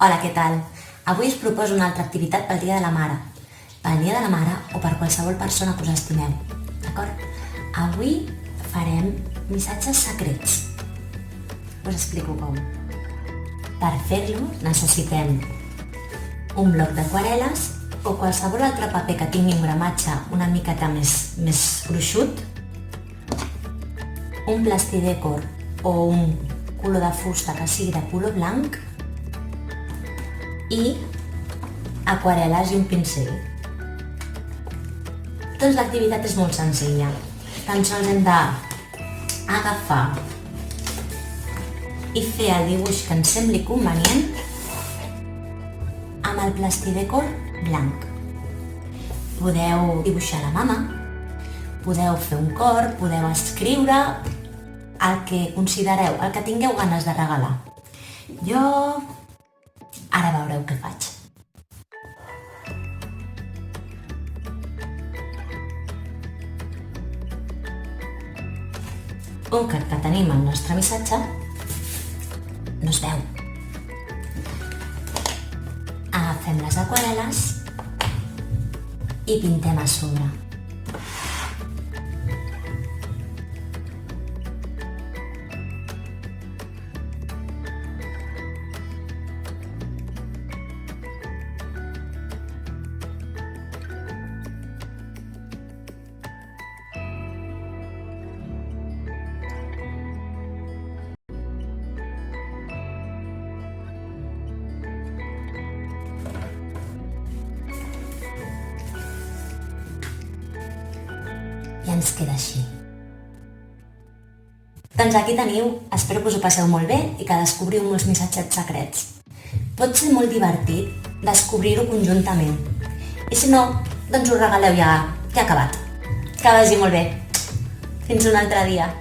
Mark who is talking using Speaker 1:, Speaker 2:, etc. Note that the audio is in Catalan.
Speaker 1: Hola, què tal? Avui us proposo una altra activitat pel Dia de la Mare. Pel Dia de la Mare o per qualsevol persona que us estimeu, d'acord? Avui farem missatges secrets. Us explico com. Per fer-lo necessitem un bloc d'aquarel·les o qualsevol altre paper que tingui un gramatge una miqueta més gruixut, un plastidècor o un color de fusta que sigui de color blanc i aquarel·les i un pincell. Doncs l'activitat és molt senzilla. Tan sols hem d'agafar i fer el dibuix que ens sembli convenient amb el plastidècor blanc. Podeu dibuixar la mama, podeu fer un cor, podeu escriure el que considereu, el que tingueu ganes de regalar. Jo ara veureu què faig. Un cop que tenim el nostre missatge, no es veu. Agafem les aquarel·les i pintem a sobre. I ens queda així. Doncs aquí teniu, espero que us ho passeu molt bé i que descobriu molts missatges secrets. Pot ser molt divertit descobrir-ho conjuntament. I si no, doncs ho regaleu ja acabat. Que vagi molt bé. Fins un altre dia.